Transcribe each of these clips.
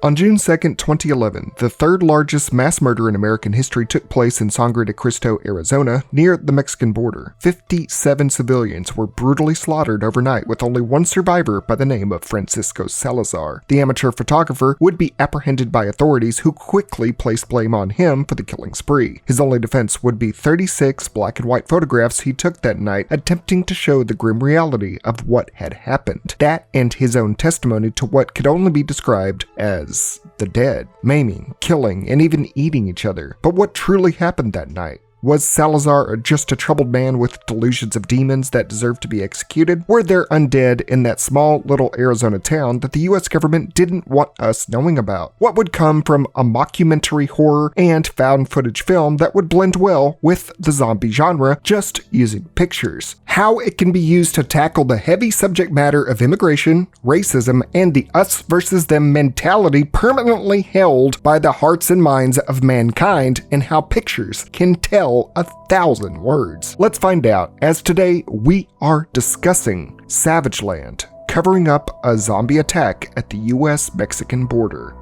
On June 2, 2011, the third largest mass murder in American history took place in Sangre de Cristo, Arizona, near the Mexican border. 57 civilians were brutally slaughtered overnight, with only one survivor by the name of Francisco Salazar. The amateur photographer would be apprehended by authorities, who quickly placed blame on him for the killing spree. His only defense would be 36 black and white photographs he took that night, attempting to show the grim reality of what had happened. That and his own testimony to what could only be described as the dead, maiming, killing, and even eating each other. But what truly happened that night? Was Salazar just a troubled man with delusions of demons that deserved to be executed? Were there undead in that small little Arizona town that the US government didn't want us knowing about? What would come from a mockumentary horror and found footage film that would blend well with the zombie genre, just using pictures? How it can be used to tackle the heavy subject matter of immigration, racism, and the us versus them mentality permanently held by the hearts and minds of mankind, and how pictures can tell 1,000 words. Let's find out, as today we are discussing SAVAGELAND, covering up a zombie attack at the US-Mexican border.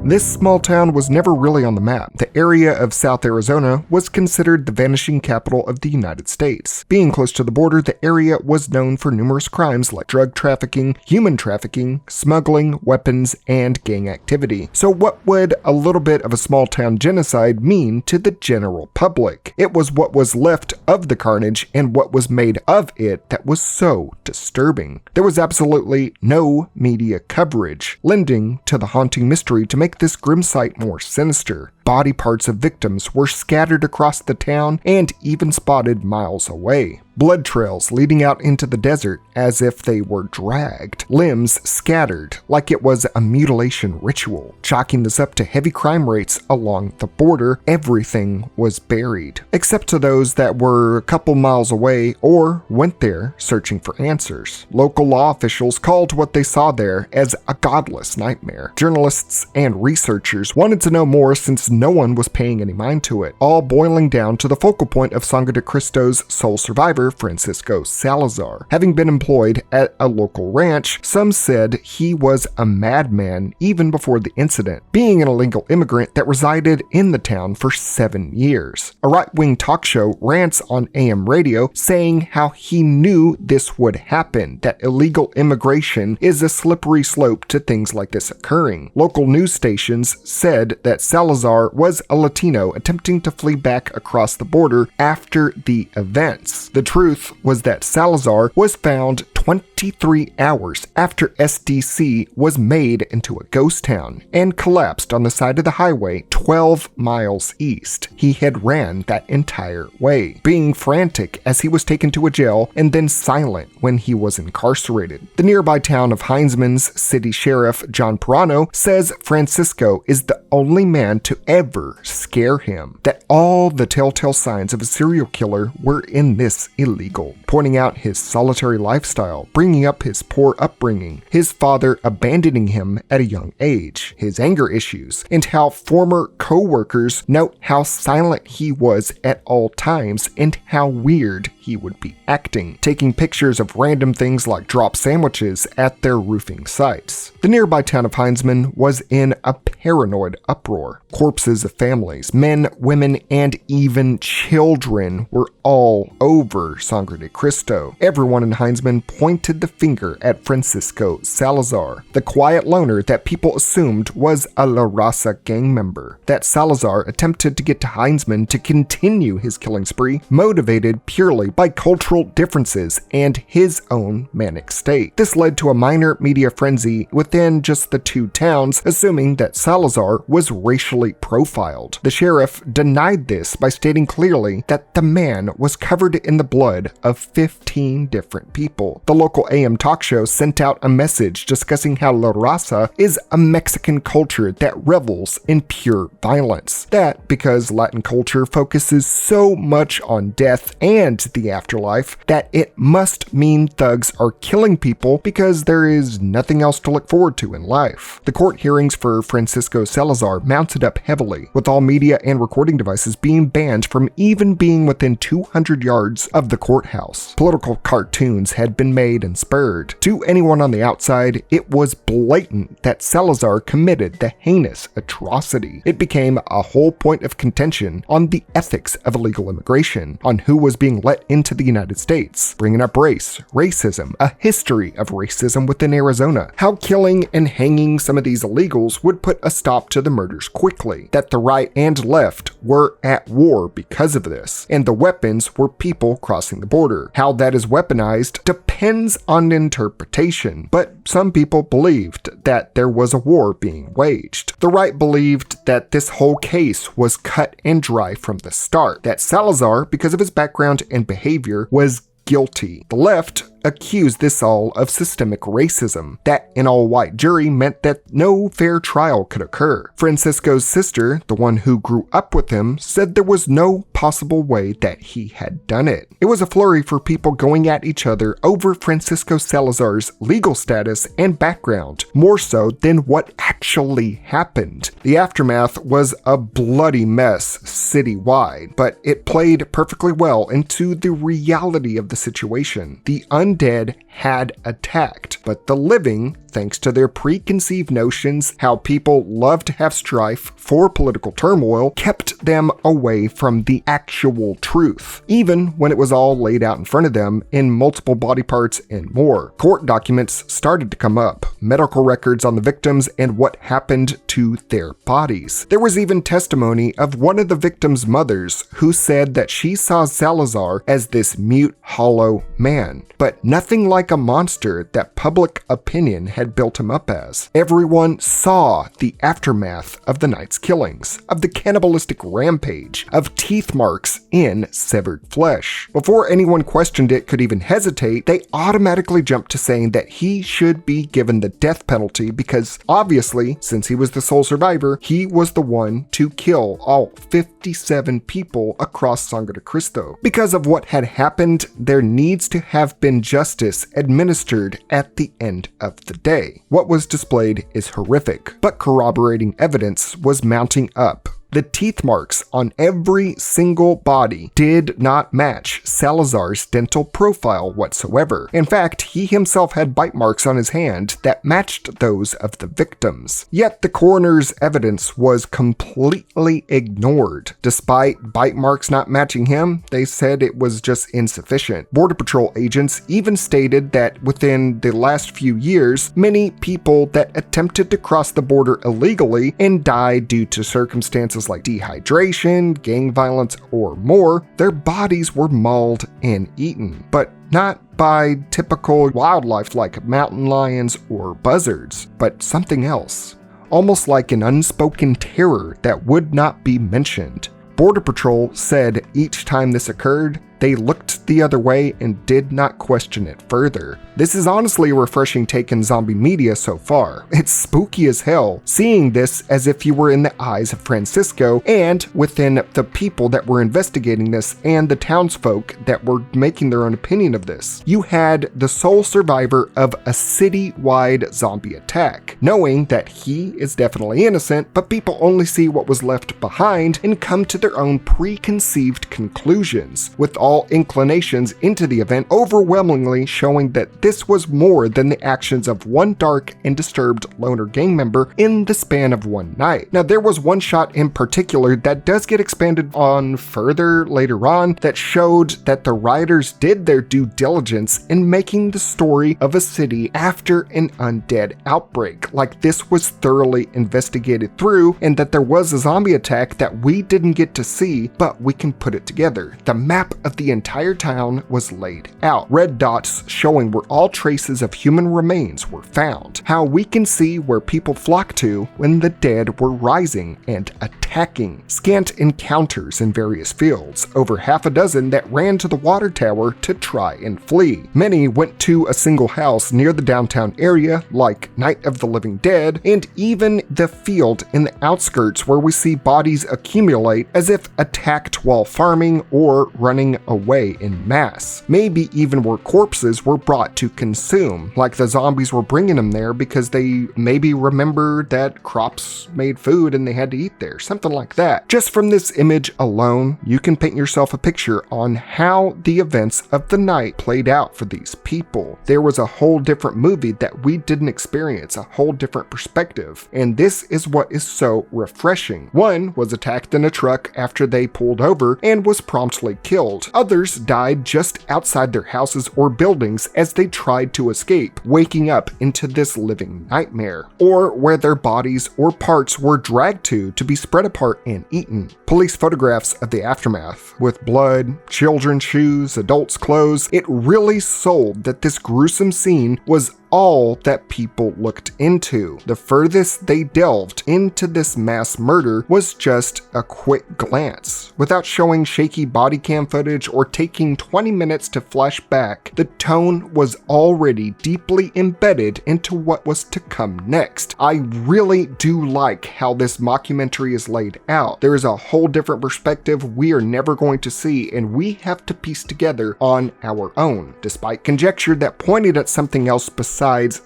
This small town was never really on the map. The area of South Arizona was considered the vanishing capital of the United States. Being close to the border, the area was known for numerous crimes like drug trafficking, human trafficking, smuggling, weapons, and gang activity. So what would a little bit of a small town genocide mean to the general public? It was what was left of the carnage and what was made of it that was so disturbing. There was absolutely no media coverage, lending to the haunting mystery to make this grim sight more sinister. Body parts of victims were scattered across the town and even spotted miles away. Blood trails leading out into the desert as if they were dragged. Limbs scattered like it was a mutilation ritual. Chalking this up to heavy crime rates along the border, everything was buried, except to those that were a couple miles away or went there searching for answers. Local law officials called what they saw there as a godless nightmare. Journalists and researchers wanted to know more, since no one was paying any mind to it, all boiling down to the focal point of Sangre de Cristo's sole survivor, Francisco Salazar. Having been employed at a local ranch, some said he was a madman even before the incident, being an illegal immigrant that resided in the town for 7 years. A right-wing talk show rants on AM radio, saying how he knew this would happen, that illegal immigration is a slippery slope to things like this occurring. Local news stations said that Salazar was a Latino attempting to flee back across the border after the events. The truth was that Salazar was found 23 hours after SDC was made into a ghost town and collapsed on the side of the highway 12 miles east. He had ran that entire way, being frantic as he was taken to a jail and then silent when he was incarcerated. The nearby town of Heinzman's city sheriff, John Perano, says Francisco is the only man to ever scare him, that all the telltale signs of a serial killer were in this illegal, pointing out his solitary lifestyle, bringing up his poor upbringing, his father abandoning him at a young age, his anger issues, and how former co-workers note how silent he was at all times and how weird he would be acting, taking pictures of random things like drop sandwiches at their roofing sites. The nearby town of Heinzman was in a paranoid uproar. Corpses of families, men, women, and even children were all over Sangre de Cristo. Everyone in Heinzman pointed the finger at Francisco Salazar, the quiet loner that people assumed was a La Raza gang member. That Salazar attempted to get to Heinzman to continue his killing spree, motivated purely by cultural differences and his own manic state. This led to a minor media frenzy within just the two towns, assuming that Salazar was racially profiled. The sheriff denied this by stating clearly that the man was covered in the blood of 15 different people. The local AM talk show sent out a message discussing how La Raza is a Mexican culture that revels in pure violence. That because Latin culture focuses so much on death and the afterlife that it must mean thugs are killing people because there is nothing else to look forward to in life. The court hearings for Francisco Salazar mounted up heavily, with all media and recording devices being banned from even being within 200 yards of the courthouse. Political cartoons had been dismayed and spurred. To anyone on the outside, it was blatant that Salazar committed the heinous atrocity. It became a whole point of contention on the ethics of illegal immigration, on who was being let into the United States, bringing up race, racism, a history of racism within Arizona, how killing and hanging some of these illegals would put a stop to the murders quickly, that the right and left were at war because of this, and the weapons were people crossing the border. How that is weaponized depends on interpretation, but some people believed that there was a war being waged. The right believed that this whole case was cut and dry from the start, that Salazar, because of his background and behavior, was guilty. The left accused this all of systemic racism. That an all-white jury meant that no fair trial could occur. Francisco's sister, the one who grew up with him, said there was no possible way that he had done it. It was a flurry for people going at each other over Francisco Salazar's legal status and background, more so than what actually happened. The aftermath was a bloody mess citywide, but it played perfectly well into the reality of the situation. The undead had attacked, but the living, thanks to their preconceived notions how people love to have strife for political turmoil, kept them away from the actual truth, even when it was all laid out in front of them in multiple body parts and more. Court documents started to come up, medical records on the victims and what happened to their bodies. There was even testimony of one of the victims' mothers who said that she saw Salazar as this mute, hollow man, but nothing like a monster that public opinion had built him up as. Everyone saw the aftermath of the night's killings, of the cannibalistic rampage, of teeth marks in severed flesh. Before anyone questioned it could even hesitate, they automatically jumped to saying that he should be given the death penalty because obviously, since he was the sole survivor, he was the one to kill all 57 people across Sangre de Cristo. Because of what had happened, there needs to have been justice administered at the end of the day. What was displayed is horrific, but corroborating evidence was mounting up. The teeth marks on every single body did not match Salazar's dental profile whatsoever. In fact, he himself had bite marks on his hand that matched those of the victims. Yet the coroner's evidence was completely ignored. Despite bite marks not matching him, they said it was just insufficient. Border Patrol agents even stated that within the last few years, many people that attempted to cross the border illegally and died due to circumstances like dehydration, gang violence, or more, their bodies were mauled and eaten, but not by typical wildlife like mountain lions or buzzards, but something else, almost like an unspoken terror that would not be mentioned. Border Patrol said each time this occurred, they looked the other way and did not question it further. This is honestly a refreshing take in zombie media so far. It's spooky as hell, seeing this as if you were in the eyes of Francisco and within the people that were investigating this and the townsfolk that were making their own opinion of this. You had the sole survivor of a city-wide zombie attack, knowing that he is definitely innocent, but people only see what was left behind and come to their own preconceived conclusions, with all inclinations into the event overwhelmingly showing that this was more than the actions of one dark and disturbed loner gang member in the span of one night. Now, there was one shot in particular that does get expanded on further later on that showed that the writers did their due diligence in making the story of a city after an undead outbreak, like this was thoroughly investigated through and that there was a zombie attack that we didn't get to see, but we can put it together. The map of the entire town was laid out. Red dots showing where all traces of human remains were found. How we can see where people flocked to when the dead were rising and attacking. Scant encounters in various fields. Over half a dozen that ran to the water tower to try and flee. Many went to a single house near the downtown area like Night of the Living Dead, and even the field in the outskirts where we see bodies accumulate as if attacked while farming or running away in mass. Maybe even where corpses were brought to consume, like the zombies were bringing them there because they maybe remembered that crops made food and they had to eat there, something like that. Just from this image alone, you can paint yourself a picture on how the events of the night played out for these people. There was a whole different movie that we didn't experience, a whole different perspective, and this is what is so refreshing. One was attacked in a truck after they pulled over and was promptly killed. Others died just outside their houses or buildings as they tried to escape, waking up into this living nightmare, or where their bodies or parts were dragged to be spread apart and eaten. Police photographs of the aftermath, with blood, children's shoes, adults' clothes, it really sold that this gruesome scene was all that people looked into. The furthest they delved into this mass murder was just a quick glance. Without showing shaky body cam footage or taking 20 minutes to flash back, the tone was already deeply embedded into what was to come next. I really do like how this mockumentary is laid out. There is a whole different perspective we are never going to see, and we have to piece together on our own. Despite conjecture that pointed at something else besides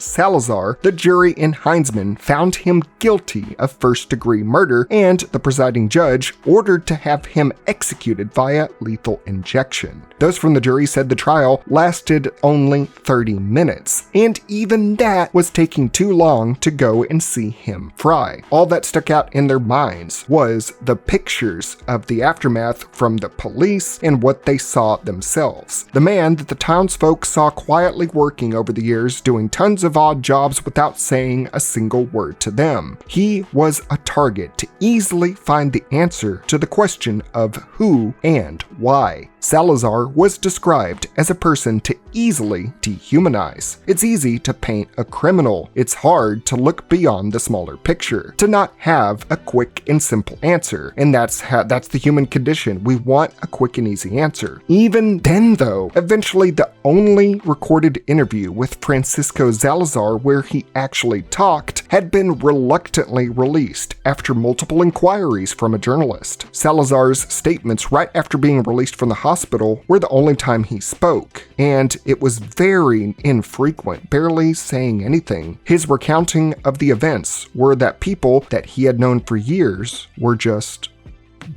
Salazar, the jury in Heinzman found him guilty of first-degree murder, and the presiding judge ordered to have him executed via lethal injection. Those from the jury said the trial lasted only 30 minutes, and even that was taking too long to go and see him fry. All that stuck out in their minds was the pictures of the aftermath from the police and what they saw themselves. The man that the townsfolk saw quietly working over the years, doing tons of odd jobs without saying a single word to them. He was a target to easily find the answer to the question of who and why. Salazar was described as a person to easily dehumanize. It's easy to paint a criminal. It's hard to look beyond the smaller picture, to not have a quick and simple answer. And that's the human condition. We want a quick and easy answer. Even then though, eventually the only recorded interview with Francisco Salazar where he actually talked had been reluctantly released after multiple inquiries from a journalist. Salazar's statements right after being released from the hospital were the only time he spoke, and it was very infrequent, barely saying anything. His recounting of the events were that people that he had known for years were just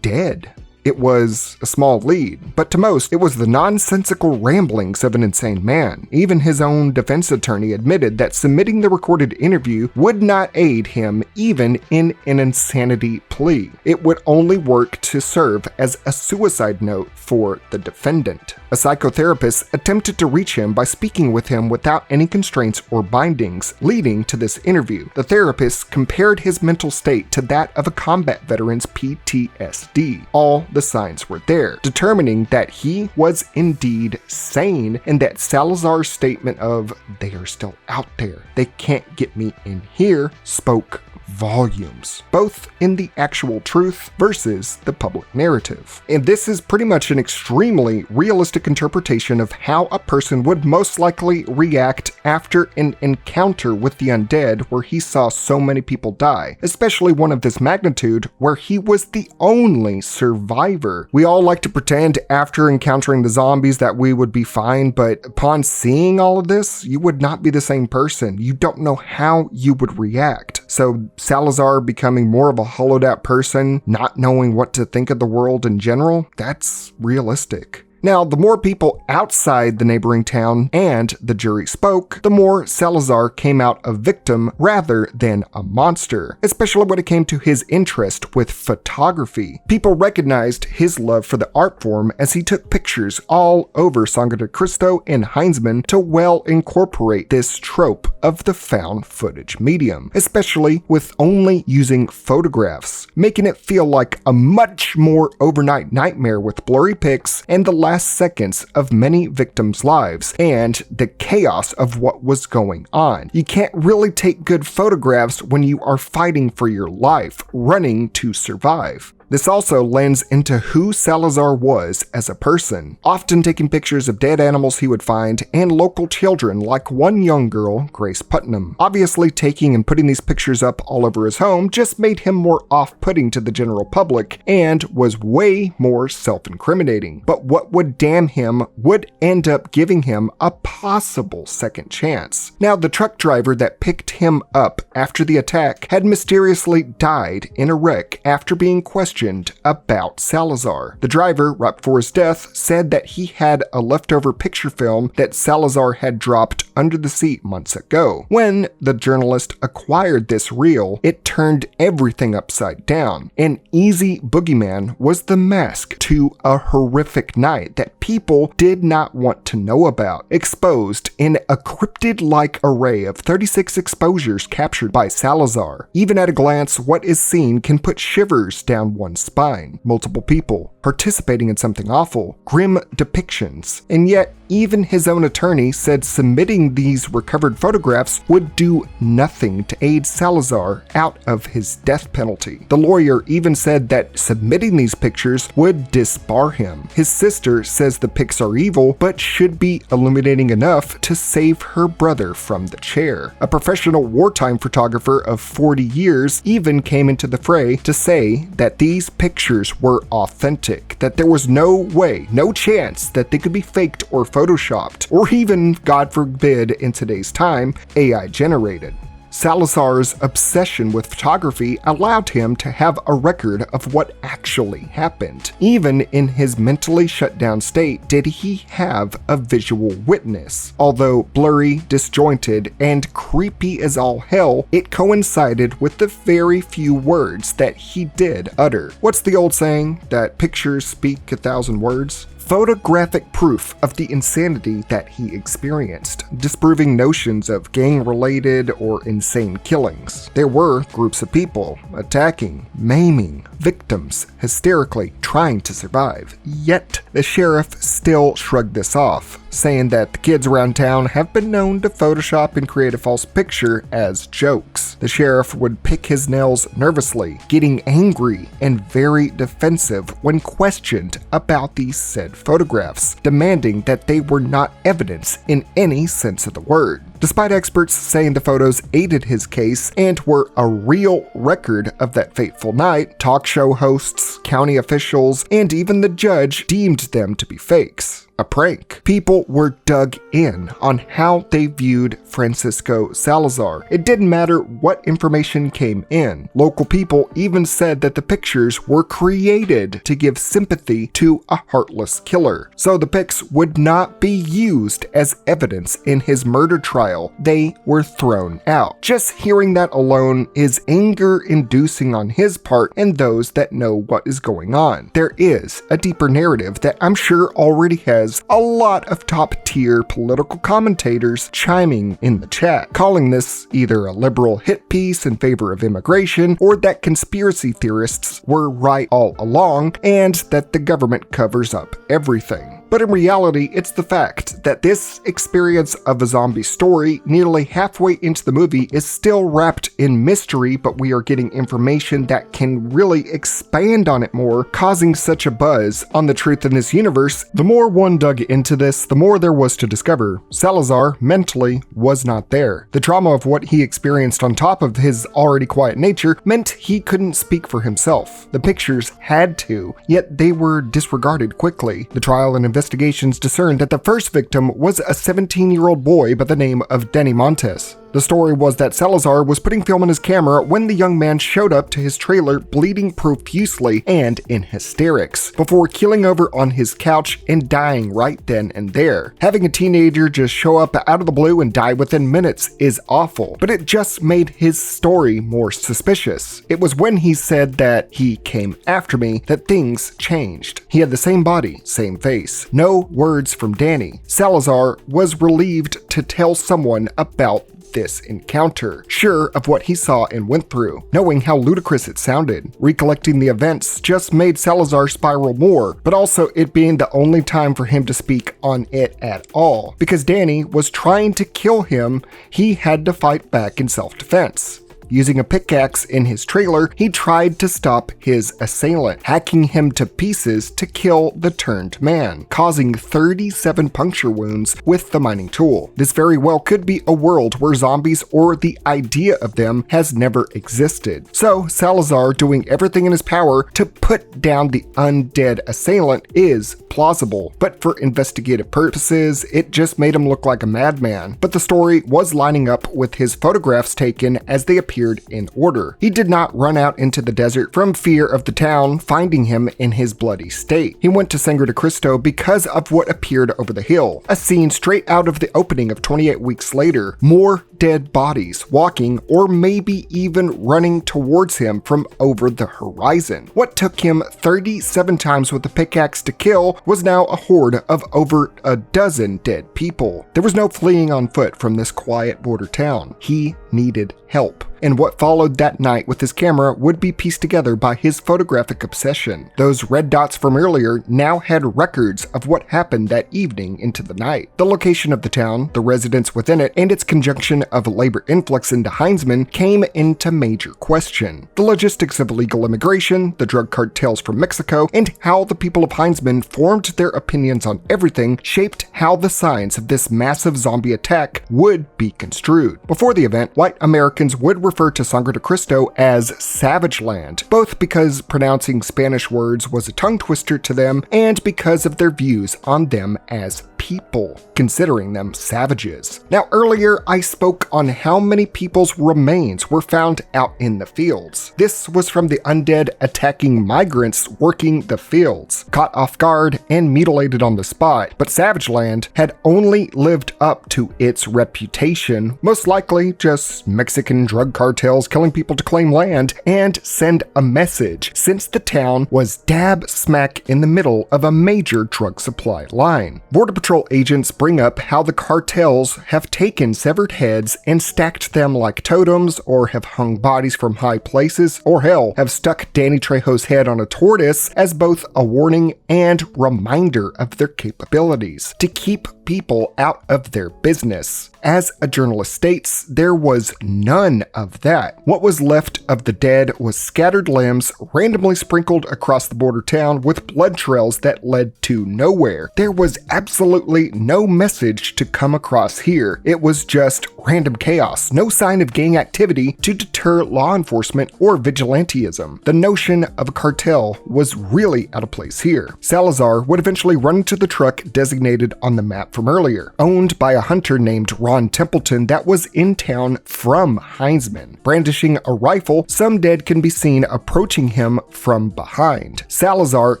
dead. It was a small lead, but to most, it was the nonsensical ramblings of an insane man. Even his own defense attorney admitted that submitting the recorded interview would not aid him even in an insanity plea. It would only work to serve as a suicide note for the defendant. A psychotherapist attempted to reach him by speaking with him without any constraints or bindings, leading to this interview. The therapist compared his mental state to that of a combat veteran's PTSD. All the signs were there, determining that he was indeed sane, and that Salazar's statement of "they are still out there, they can't get me in here," spoke volumes, both in the actual truth versus the public narrative. And this is pretty much an extremely realistic interpretation of how a person would most likely react after an encounter with the undead where he saw so many people die, especially one of this magnitude where he was the only survivor. We all like to pretend after encountering the zombies that we would be fine, but upon seeing all of this, you would not be the same person. You don't know how you would react. So Salazar becoming more of a hollowed out person, not knowing what to think of the world in general, that's realistic. Now, the more people outside the neighboring town and the jury spoke, the more Salazar came out a victim rather than a monster, especially when it came to his interest with photography. People recognized his love for the art form as he took pictures all over Sangre de Cristo and Heinzman to well incorporate this trope of the found footage medium, especially with only using photographs, making it feel like a much more overnight nightmare with blurry pics and the last seconds of many victims' lives and the chaos of what was going on. You can't really take good photographs when you are fighting for your life, running to survive. This also lends into who Salazar was as a person, often taking pictures of dead animals he would find and local children like one young girl, Grace Putnam. Obviously, taking and putting these pictures up all over his home just made him more off-putting to the general public and was way more self-incriminating. But what would damn him would end up giving him a possible second chance. Now, the truck driver that picked him up after the attack had mysteriously died in a wreck after being questioned about Salazar. The driver, right before his death, said that he had a leftover picture film that Salazar had dropped under the seat months ago. When the journalist acquired this reel, it turned everything upside down. An easy boogeyman was the mask to a horrific night that people did not want to know about, exposed in a cryptid-like array of 36 exposures captured by Salazar. Even at a glance, what is seen can put shivers down one's spine. Multiple people participating in something awful, grim depictions, and yet even his own attorney said submitting these recovered photographs would do nothing to aid Salazar out of his death penalty. The lawyer even said that submitting these pictures would disbar him. His sister says the pics are evil, but should be illuminating enough to save her brother from the chair. A professional wartime photographer of 40 years even came into the fray to say that these pictures were authentic, that there was no way, no chance that they could be faked or photoshopped, or even, God forbid, in today's time, AI generated. Salazar's obsession with photography allowed him to have a record of what actually happened. Even in his mentally shut down state did he have a visual witness. Although blurry, disjointed, and creepy as all hell, it coincided with the very few words that he did utter. What's the old saying? That pictures speak 1,000 words? Photographic proof of the insanity that he experienced, disproving notions of gang-related or insane killings. There were groups of people attacking, maiming victims, hysterically trying to survive. Yet, the sheriff still shrugged this off, saying that the kids around town have been known to Photoshop and create a false picture as jokes. The sheriff would pick his nails nervously, getting angry and very defensive when questioned about these said photographs, demanding that they were not evidence in any sense of the word. Despite experts saying the photos aided his case and were a real record of that fateful night, talk show hosts, county officials, and even the judge deemed them to be fakes. A prank. People were dug in on how they viewed Francisco Salazar. It didn't matter what information came in. Local people even said that the pictures were created to give sympathy to a heartless killer. So the pics would not be used as evidence in his murder trial. They were thrown out. Just hearing that alone is anger-inducing on his part and those that know what is going on. There is a deeper narrative that I'm sure already has a lot of top-tier political commentators chiming in the chat, calling this either a liberal hit piece in favor of immigration or that conspiracy theorists were right all along and that the government covers up everything. But in reality, it's the fact that this experience of a zombie story nearly halfway into the movie is still wrapped in mystery, but we are getting information that can really expand on it more, causing such a buzz on the truth in this universe. The more one dug into this, the more there was to discover. Salazar, mentally, was not there. The trauma of what he experienced on top of his already quiet nature meant he couldn't speak for himself. The pictures had to, yet they were disregarded quickly. The trial and investigations discerned that the first victim was a 17-year-old boy by the name of Denny Montes. The story was that Salazar was putting film on his camera when the young man showed up to his trailer bleeding profusely and in hysterics, before keeling over on his couch and dying right then and there. Having a teenager just show up out of the blue and die within minutes is awful, but it just made his story more suspicious. It was when he said that he came after me that things changed. He had the same body, same face. No words from Danny. Salazar was relieved to tell someone about this encounter, sure of what he saw and went through, knowing how ludicrous it sounded. Recollecting the events just made Salazar spiral more, but also it being the only time for him to speak on it at all. Because Danny was trying to kill him, he had to fight back in self-defense. Using a pickaxe in his trailer, he tried to stop his assailant, hacking him to pieces to kill the turned man, causing 37 puncture wounds with the mining tool. This very well could be a world where zombies or the idea of them has never existed. So Salazar doing everything in his power to put down the undead assailant is plausible, but for investigative purposes, it just made him look like a madman. But the story was lining up with his photographs taken as they appeared in order. He did not run out into the desert from fear of the town finding him in his bloody state. He went to Sangre de Cristo because of what appeared over the hill, a scene straight out of the opening of 28 Weeks Later. More dead bodies walking or maybe even running towards him from over the horizon. What took him 37 times with a pickaxe to kill was now a horde of over a dozen dead people. There was no fleeing on foot from this quiet border town. He needed help. And what followed that night with his camera would be pieced together by his photographic obsession. Those red dots from earlier now had records of what happened that evening into the night. The location of the town, the residents within it, and its conjunction of labor influx into Heinzman came into major question. The logistics of illegal immigration, the drug cartels from Mexico, and how the people of Heinzman formed their opinions on everything shaped how the signs of this massive zombie attack would be construed. Before the event, white Americans would refer to Sangre de Cristo as SAVAGELAND, both because pronouncing Spanish words was a tongue twister to them and because of their views on them as people, considering them savages. Now, earlier I spoke on how many people's remains were found out in the fields. This was from the undead attacking migrants working the fields, caught off guard and mutilated on the spot, but SAVAGELAND had only lived up to its reputation, most likely just Mexican drug cartels killing people to claim land and send a message, since the town was dab smack in the middle of a major drug supply line. Border Patrol agents bring up how the cartels have taken severed heads and stacked them like totems, or have hung bodies from high places, or hell, have stuck Danny Trejo's head on a tortoise as both a warning and reminder of their capabilities to keep people out of their business. As a journalist states, there was none of that. What was left of the dead was scattered limbs randomly sprinkled across the border town with blood trails that led to nowhere. There was absolutely no message to come across here. It was just random chaos, no sign of gang activity to deter law enforcement or vigilantism. The notion of a cartel was really out of place here. Salazar would eventually run into the truck designated on the map from earlier, owned by a hunter named Ron Templeton that was in town from Heinzman. Brandishing a rifle, some dead can be seen approaching him from behind. Salazar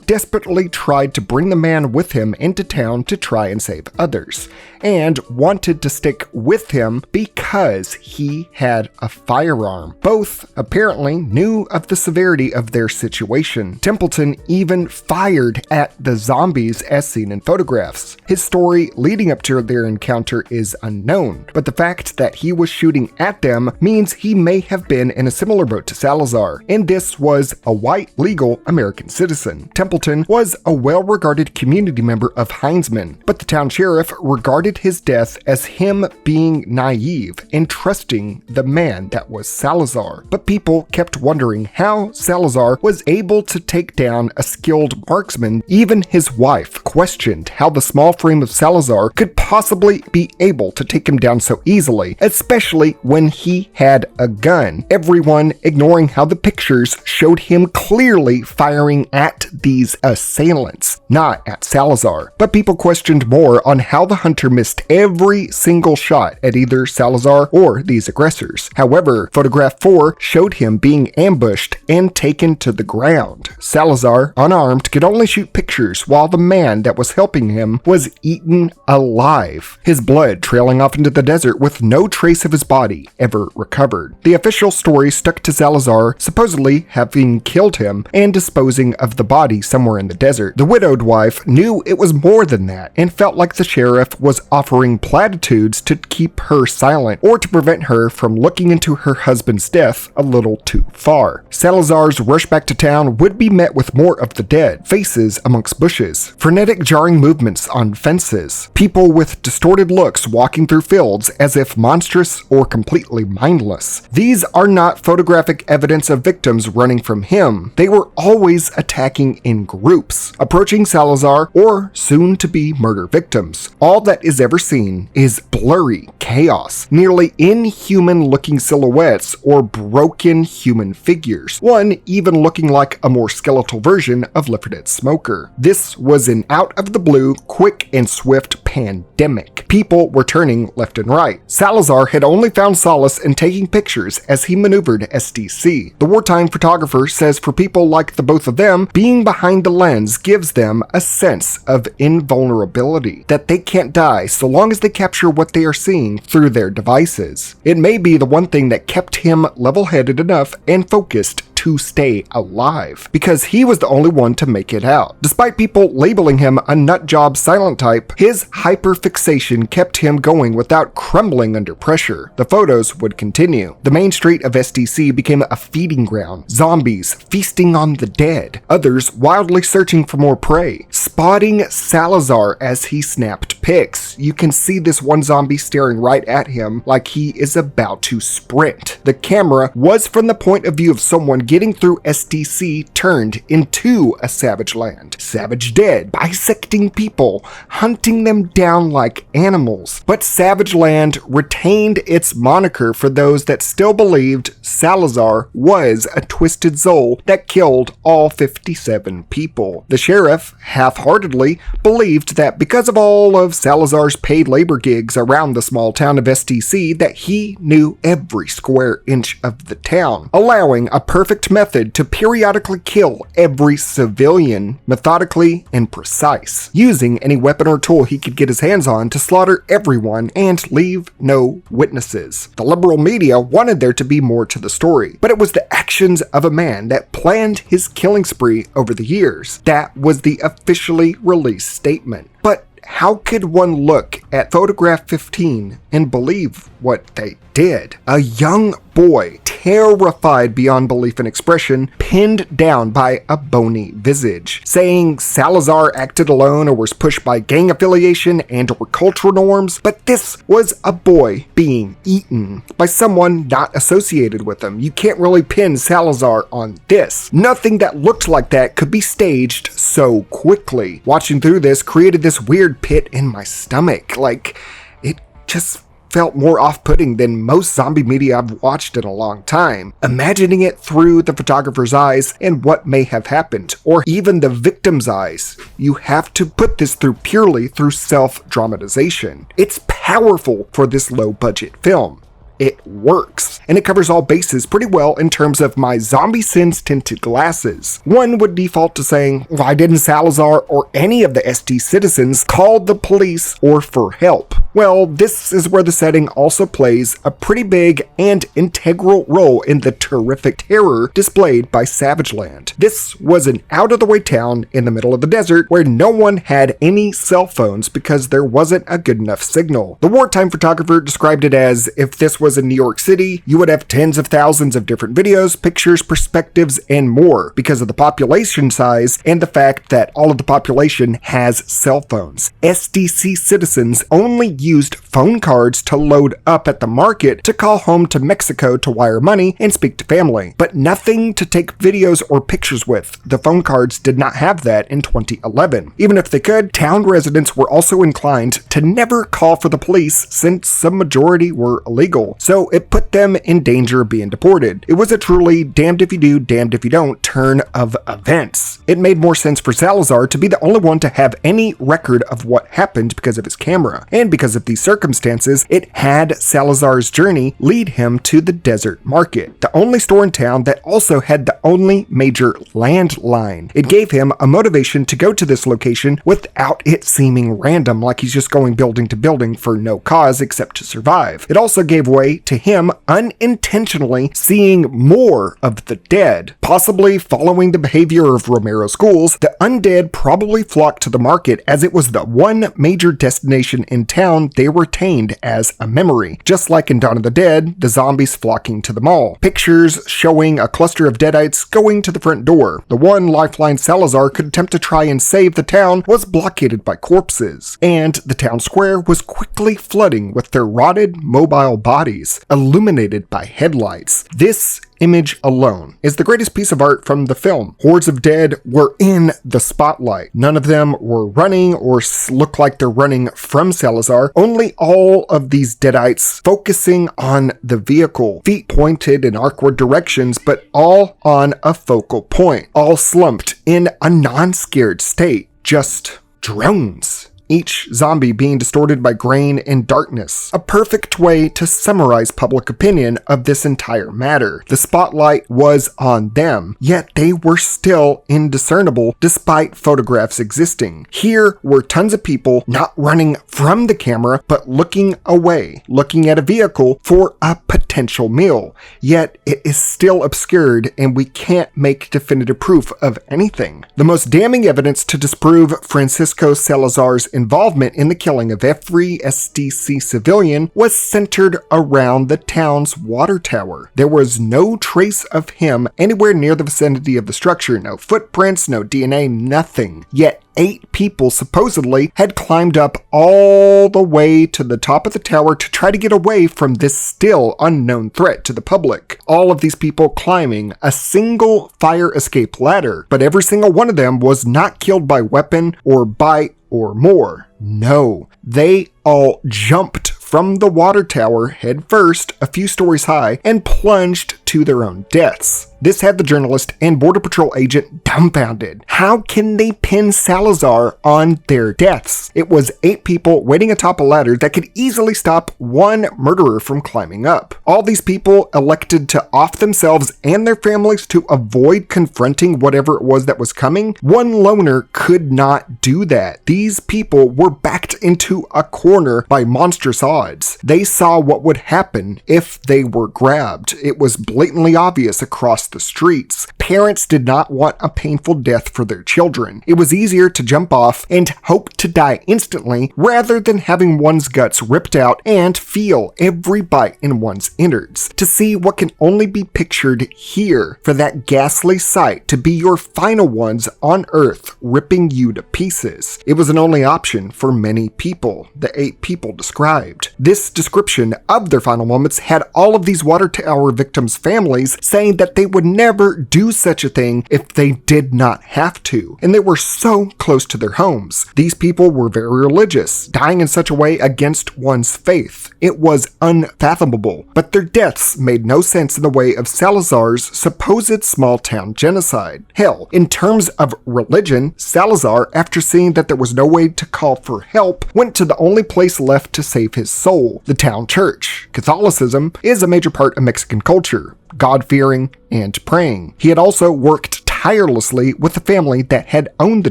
desperately tried to bring the man with him into town to try and save others, and wanted to stick with him because he had a firearm. Both apparently knew of the severity of their situation. Templeton even fired at the zombies as seen in photographs. His story leading up to their encounter is unknown, but the fact that he was shooting at them means he may have been in a similar boat to Salazar, and this was a white, legal American citizen. Templeton was a well-regarded community member of Heinzman, but the town sheriff regarded his death as him being naive and trusting the man that was Salazar. But people kept wondering how Salazar was able to take down a skilled marksman. Even his wife questioned how the small frame of Salazar could possibly be able to take him down so easily, especially when he had a gun. Everyone ignoring how the pictures showed him clearly firing at these assailants, not at Salazar. But people questioned more on how the hunter missed every single shot at either Salazar or these aggressors. However, photograph 4 showed him being ambushed and taken to the ground. Salazar, unarmed, could only shoot pictures while the man that was helping him was eaten alive, his blood trailing off into the desert with no trace of his body ever recovered. The official story stuck to Salazar supposedly having killed him and disposing of the body somewhere in the desert. The widowed wife knew it was more than that and felt like the sheriff was offering platitudes to keep her silent or to prevent her from looking into her husband's death a little too far. Salazar's rush back to town would be met with more of the dead, faces amongst bushes, frenetic jarring movements on fences, people with distorted looks walking through fields as if monstrous or completely mindless. These are not photographic evidence of victims running from him. They were always attacking in groups, approaching Salazar or soon-to-be murder victims. All that is ever seen is blurry chaos, nearly inhuman-looking silhouettes or broken human figures, one even looking like a more skeletal version of Left 4 Dead Smoker. This was an out-of-the-blue, quick and swift pandemic. People were turning left and right. Salazar had only found solace in taking pictures as he maneuvered SDC. The wartime photographer says for people like the both of them, being behind the lens gives them a sense of invulnerability, that they can't die so long as they capture what they are seeing through their devices. It may be the one thing that kept him level-headed enough and focused to stay alive, because he was the only one to make it out. Despite people labeling him a nutjob silent type, his hyperfixation kept him going without crumbling under pressure. The photos would continue. The main street of SDC became a feeding ground, zombies feasting on the dead, others wildly searching for more prey, spotting Salazar as he snapped pics. You can see this one zombie staring right at him like he is about to sprint. The camera was from the point of view of someone getting through SDC turned into a savage land. Savage dead, bisecting people, hunting them down like animals. But Savage Land retained its moniker for those that still believed Salazar was a twisted soul that killed all 57 people. The sheriff, half-heartedly, believed that because of all of Salazar's paid labor gigs around the small town of SDC, that he knew every square inch of the town, allowing a perfect method to periodically kill every civilian, methodically and precise, using any weapon or tool he could get his hands on to slaughter everyone and leave no witnesses. The liberal media wanted there to be more to the story, but it was the actions of a man that planned his killing spree over the years. That was the officially released statement. But how could one look at photograph 15 and believe what they did? A young boy, terrified beyond belief and expression, pinned down by a bony visage, saying Salazar acted alone or was pushed by gang affiliation and or cultural norms, but this was a boy being eaten by someone not associated with him. You can't really pin Salazar on this. Nothing that looked like that could be staged so quickly. Watching through this created this weird pit in my stomach. Like, it just felt more off-putting than most zombie media I've watched in a long time. Imagining it through the photographer's eyes and what may have happened, or even the victim's eyes, you have to put this through purely through self-dramatization. It's powerful for this low-budget film. It works, and it covers all bases pretty well in terms of my zombie sins tinted glasses. One would default to saying, why didn't Salazar or any of the SD citizens call the police or for help? Well, this is where the setting also plays a pretty big and integral role in the terrific terror displayed by SAVAGELAND. This was an out-of-the-way town in the middle of the desert where no one had any cell phones because there wasn't a good enough signal. The wartime photographer described it as, if this was in New York City, you would have tens of thousands of different videos, pictures, perspectives, and more because of the population size and the fact that all of the population has cell phones. SDC citizens only used phone cards to load up at the market to call home to Mexico to wire money and speak to family, but nothing to take videos or pictures with. The phone cards did not have that in 2011. Even if they could, town residents were also inclined to never call for the police since the majority were illegal. So it put them in danger of being deported. It was a truly damned if you do, damned if you don't turn of events. It made more sense for Salazar to be the only one to have any record of what happened because of his camera, and because because of these circumstances, it had Salazar's journey lead him to the desert market, the only store in town that also had the only major landline. It gave him a motivation to go to this location without it seeming random, like he's just going building to building for no cause except to survive. It also gave way to him unintentionally seeing more of the dead. Possibly following the behavior of Romero's ghouls, the undead probably flocked to the market as it was the one major destination in town they retained as a memory. Just like in Dawn of the Dead, the zombies flocking to the mall. Pictures showing a cluster of deadites going to the front door. The one lifeline Salazar could attempt to try and save the town was blockaded by corpses, and the town square was quickly flooding with their rotted, mobile bodies, illuminated by headlights. This image alone is the greatest piece of art from the film. Hordes of dead were in the spotlight. None of them were running or look like they're running from Salazar. Only all of these deadites focusing on the vehicle, feet pointed in awkward directions, but all on a focal point, all slumped in a non-scared state. Just drones. Each zombie being distorted by grain and darkness. A perfect way to summarize public opinion of this entire matter. The spotlight was on them, yet they were still indiscernible despite photographs existing. Here were tons of people not running from the camera, but looking away, looking at a vehicle for a potential meal. Yet it is still obscured and we can't make definitive proof of anything. The most damning evidence to disprove Francisco Salazar's involvement in the killing of every SDC civilian was centered around the town's water tower. There was no trace of him anywhere near the vicinity of the structure, no footprints, no DNA, nothing. Yet 8 people supposedly had climbed up all the way to the top of the tower to try to get away from this still unknown threat to the public. All of these people climbing a single fire escape ladder, but every single one of them was not killed by weapon or bite or more. No, they all jumped from the water tower head first, a few stories high, and plunged to their own deaths. This had the journalist and Border Patrol agent dumbfounded. How can they pin Salazar on their deaths? It was 8 people waiting atop a ladder that could easily stop one murderer from climbing up. All these people elected to off themselves and their families to avoid confronting whatever it was that was coming. One loner could not do that. These people were backed into a corner by monstrous odds. They saw what would happen if they were grabbed. It was blatantly obvious across the streets. Parents did not want a painful death for their children. It was easier to jump off and hope to die instantly rather than having one's guts ripped out and feel every bite in one's innards. To see what can only be pictured here, for that ghastly sight to be your final ones on Earth ripping you to pieces. It was an only option for many people, the 8 people described. This description of their final moments had all of these water tower victims' families saying that they would never do such a thing if they did not have to, and they were so close to their homes. These people were very religious, dying in such a way against one's faith. It was unfathomable, but their deaths made no sense in the way of Salazar's supposed small-town genocide. Hell, in terms of religion, Salazar, after seeing that there was no way to call for help, went to the only place left to save his soul, the town church. Catholicism is a major part of Mexican culture, God-fearing and praying. He had also worked tirelessly with the family that had owned the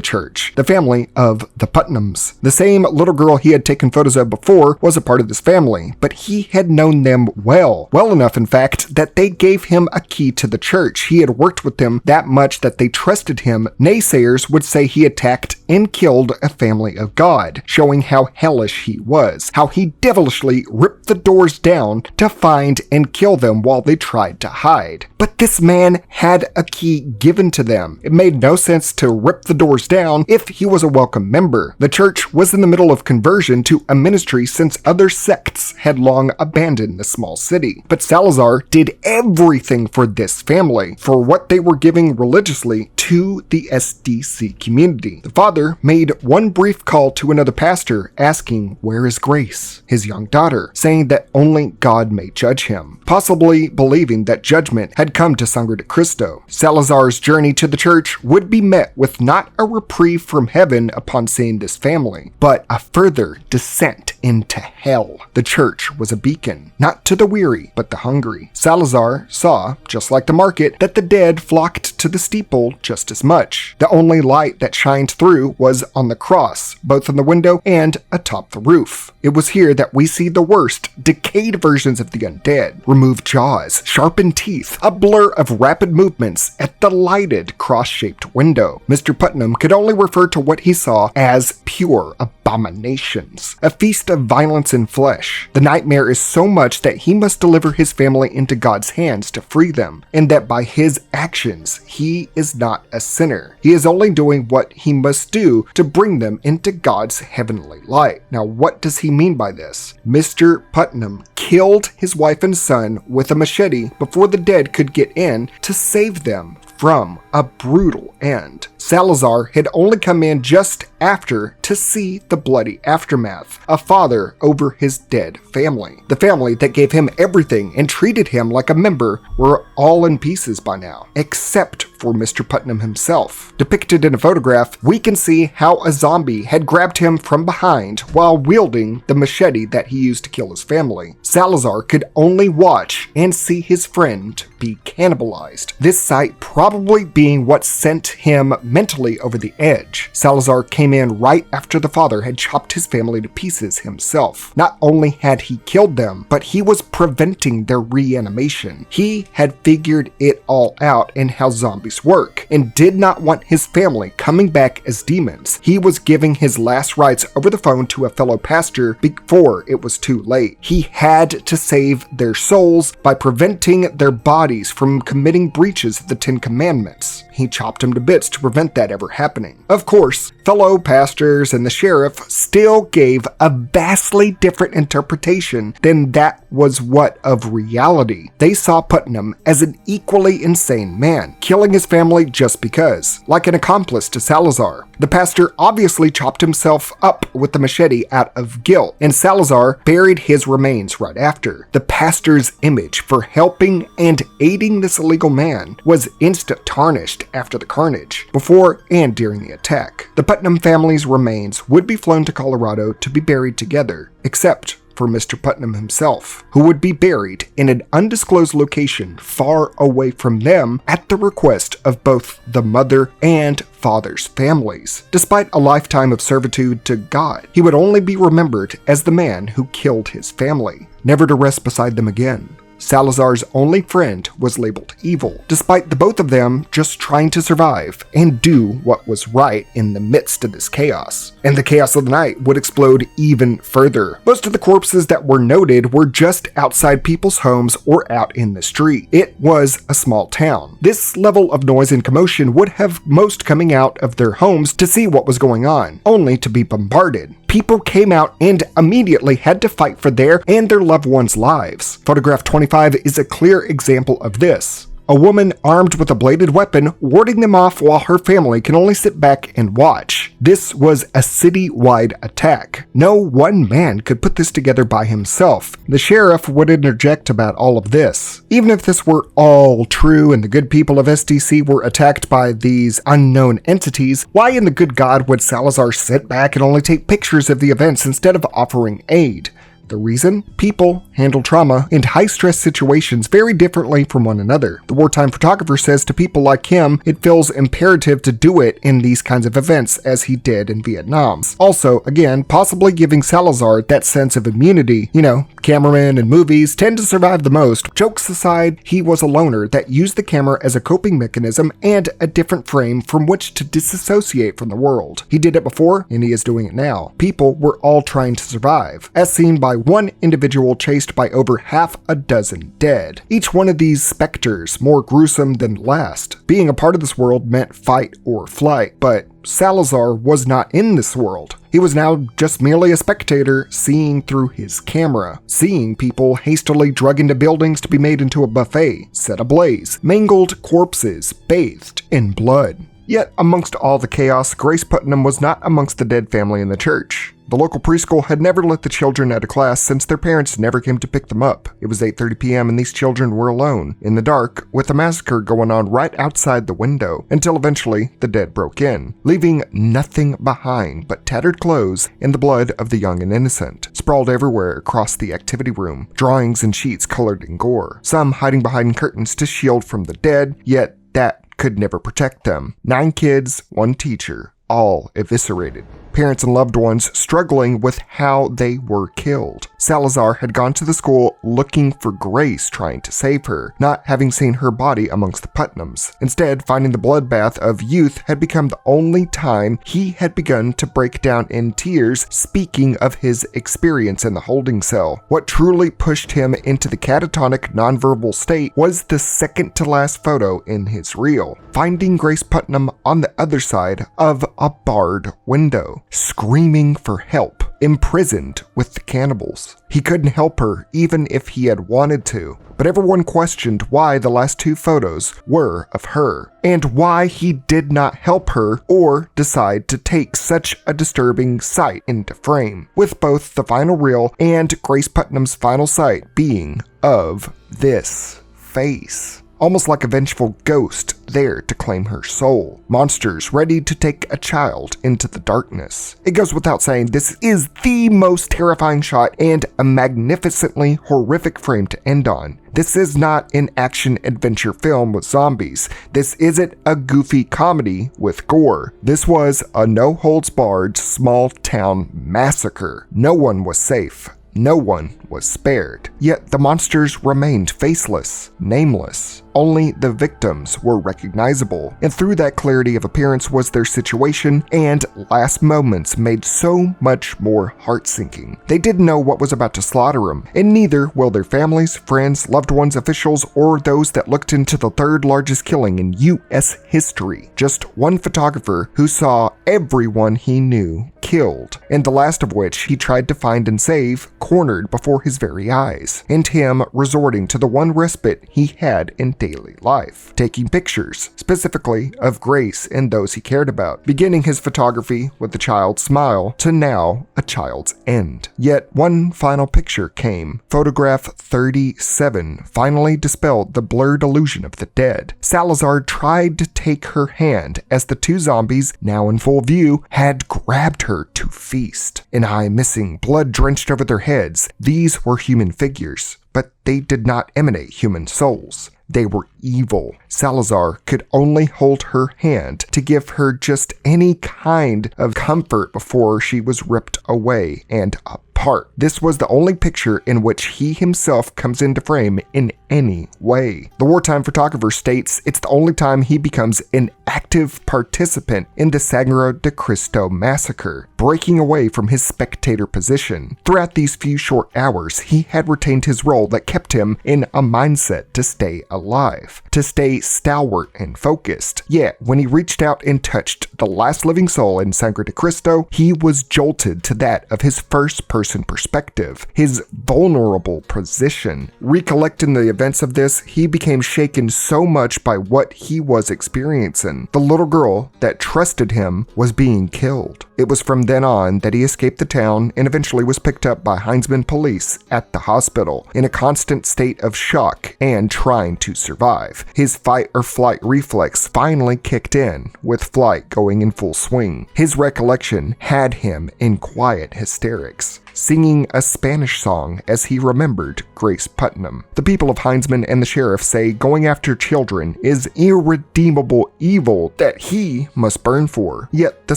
church, the family of the Putnams. The same little girl he had taken photos of before was a part of this family, but he had known them well enough in fact that they gave him a key to the church. He had worked with them that much that they trusted him. Naysayers would say he attacked and killed a family of God, showing how hellish he was, how he devilishly ripped the doors down to find and kill them while they tried to hide. But this man had a key given to them. It made no sense to rip the doors down if he was a welcome member. The church was in the middle of conversion to a ministry since other sects had long abandoned the small city. But Salazar did everything for this family, for what they were giving religiously to the SDC community. The father made one brief call to another pastor asking, "Where is Grace?" his young daughter, saying that only God may judge him, possibly believing that judgment had had come to Sangre de Cristo. Salazar's journey to the church would be met with not a reprieve from heaven upon seeing this family, but a further descent into hell. The church was a beacon, not to the weary, but the hungry. Salazar saw, just like the market, that the dead flocked to the steeple just as much. The only light that shined through was on the cross, both in the window and atop the roof. It was here that we see the worst, decayed versions of the undead. Removed jaws, sharpened teeth, a blur of rapid movements at the lighted cross-shaped window. Mr. Putnam could only refer to what he saw as pure abominations, a feast of violence and flesh. The nightmare is so much that he must deliver his family into God's hands to free them, and that by his actions, he is not a sinner. He is only doing what he must do to bring them into God's heavenly light. Now, what does he mean by this? Mr. Putnam killed his wife and son with a machete before the dead could get in to save them from a brutal end. Salazar had only come in just after to see the bloody aftermath, a father over his dead family. The family that gave him everything and treated him like a member were all in pieces by now, except for Mr. Putnam himself. Depicted in a photograph, we can see how a zombie had grabbed him from behind while wielding the machete that he used to kill his family. Salazar could only watch and see his friend be cannibalized. This sight probably being what sent him mentally over the edge. Salazar came in right after the father had chopped his family to pieces himself. Not only had he killed them, but he was preventing their reanimation. He had figured it all out in how zombies work, and did not want his family coming back as demons. He was giving his last rites over the phone to a fellow pastor before it was too late. He had to save their souls by preventing their bodies from committing breaches of the 10 Commandments. He chopped them to bits to prevent that ever happening. Of course, fellow pastors and the sheriff still gave a vastly different interpretation than that was what of reality. They saw Putnam as an equally insane man, killing his family just because, like an accomplice to Salazar. The pastor obviously chopped himself up with the machete out of guilt, and Salazar buried his remains right after. The pastor's image for helping and aiding this illegal man was instant tarnished after the carnage, before and during the attack. The Putnam family's remains would be flown to Colorado to be buried together, except for Mr. Putnam himself, who would be buried in an undisclosed location far away from them at the request of both the mother and father's families. Despite a lifetime of servitude to God, he would only be remembered as the man who killed his family, never to rest beside them again. Salazar's only friend was labeled evil, despite the both of them just trying to survive and do what was right in the midst of this chaos. And the chaos of the night would explode even further. Most of the corpses that were noted were just outside people's homes or out in the street. It was a small town. This level of noise and commotion would have most coming out of their homes to see what was going on, only to be bombarded. People came out and immediately had to fight for their and their loved ones' lives. Photograph 25 is a clear example of this. A woman armed with a bladed weapon warding them off while her family can only sit back and watch. This was a city-wide attack. No one man could put this together by himself. The sheriff would interject about all of this. Even if this were all true and the good people of SDC were attacked by these unknown entities, why in the good God would Salazar sit back and only take pictures of the events instead of offering aid? The reason? People handle trauma and high-stress situations very differently from one another. The wartime photographer says to people like him, it feels imperative to do it in these kinds of events as he did in Vietnam. Also, again, possibly giving Salazar that sense of immunity. You know, cameramen and movies tend to survive the most. Jokes aside, he was a loner that used the camera as a coping mechanism and a different frame from which to disassociate from the world. He did it before, and he is doing it now. People were all trying to survive, as seen by one individual chased by over half a dozen dead. Each one of these specters more gruesome than the last. Being a part of this world meant fight or flight, but Salazar was not in this world. He was now just merely a spectator seeing through his camera, seeing people hastily drug into buildings to be made into a buffet, set ablaze, mangled corpses bathed in blood. Yet, amongst all the chaos, Grace Putnam was not amongst the dead family in the church. The local preschool had never let the children out of class since their parents never came to pick them up. It was 8:30 p.m. and these children were alone, in the dark, with a massacre going on right outside the window, until eventually the dead broke in, leaving nothing behind but tattered clothes and the blood of the young and innocent, sprawled everywhere across the activity room, drawings and sheets colored in gore, some hiding behind curtains to shield from the dead, yet that could never protect them. 9 kids, 1 teacher, all eviscerated. Parents and loved ones struggling with how they were killed. Salazar had gone to the school looking for Grace, trying to save her, not having seen her body amongst the Putnams. Instead, finding the bloodbath of youth had become the only time he had begun to break down in tears, speaking of his experience in the holding cell. What truly pushed him into the catatonic nonverbal state was the second-to-last photo in his reel, finding Grace Putnam on the other side of a barred window, screaming for help, imprisoned with the cannibals. He couldn't help her even if he had wanted to, but everyone questioned why the last 2 photos were of her, and why he did not help her or decide to take such a disturbing sight into frame, with both the final reel and Grace Putnam's final sight being of this face. Almost like a vengeful ghost there to claim her soul. Monsters ready to take a child into the darkness. It goes without saying, this is the most terrifying shot and a magnificently horrific frame to end on. This is not an action-adventure film with zombies. This isn't a goofy comedy with gore. This was a no-holds-barred small-town massacre. No one was safe. No one was spared. Yet the monsters remained faceless, nameless. Only the victims were recognizable, and through that clarity of appearance was their situation and last moments made so much more heart-sinking. They didn't know what was about to slaughter them, and neither will their families, friends, loved ones, officials, or those that looked into the 3rd largest killing in U.S. history. Just one photographer who saw everyone he knew killed, and the last of which he tried to find and save, cornered before his very eyes, and him resorting to the one respite he had in daily life, taking pictures, specifically of Grace and those he cared about, beginning his photography with a child's smile to now a child's end. Yet one final picture came. Photograph 37 finally dispelled the blurred illusion of the dead. Salazar tried to take her hand as the 2 zombies, now in full view, had grabbed her to feast. An eye missing, blood drenched over their heads. These were human figures, but they did not emanate human souls. They were evil. Salazar could only hold her hand to give her just any kind of comfort before she was ripped away and apart. This was the only picture in which he himself comes into frame in any way. The wartime photographer states it's the only time he becomes an active participant in the Sangre de Cristo massacre, breaking away from his spectator position. Throughout these few short hours, he had retained his role that kept him in a mindset to stay alive, to stay stalwart and focused. Yet, when he reached out and touched the last living soul in Sangre de Cristo, he was jolted to that of his first-person perspective, his vulnerable position. Recollecting the events of this, he became shaken so much by what he was experiencing. The little girl that trusted him was being killed. It was from then on that he escaped the town and eventually was picked up by Heinzman police at the hospital, in a constant state of shock and trying to survive. His fight-or-flight reflex finally kicked in, with flight going in full swing. His recollection had him in quiet hysterics, singing a Spanish song as he remembered Grace Putnam. The people of Heinzman and the sheriff say going after children is irredeemable evil that he must burn for. Yet the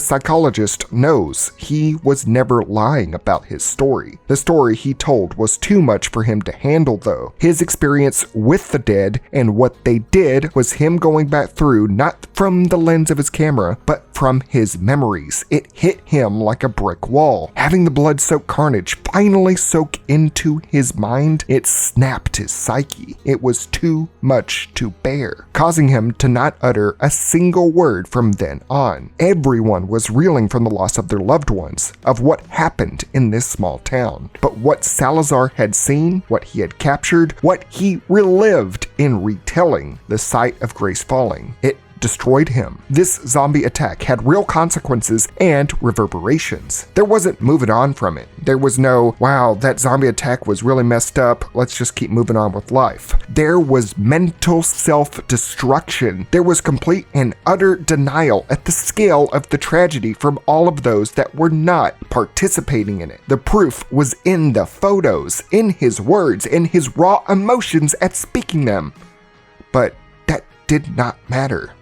psychologist knows he was never lying about his story. The story he told was too much for him to handle, though. His experience with the dead and what they did was him going back through, not from the lens of his camera, but from his memories. It hit him like a brick wall. Having the blood-soaked carnage finally soak into his mind, it snapped his psyche. It was too much to bear, causing him to not utter a single word from then on. Everyone was reeling from the loss of their loved ones, of what happened in this small town. But what Salazar had seen, what he had captured, what he relived in retelling the sight of Grace falling, it destroyed him. This zombie attack had real consequences and reverberations. There wasn't moving on from it. There was no, wow, that zombie attack was really messed up, let's just keep moving on with life. There was mental self-destruction. There was complete and utter denial at the scale of the tragedy from all of those that were not participating in it. The proof was in the photos, in his words, in his raw emotions at speaking them. But that did not matter.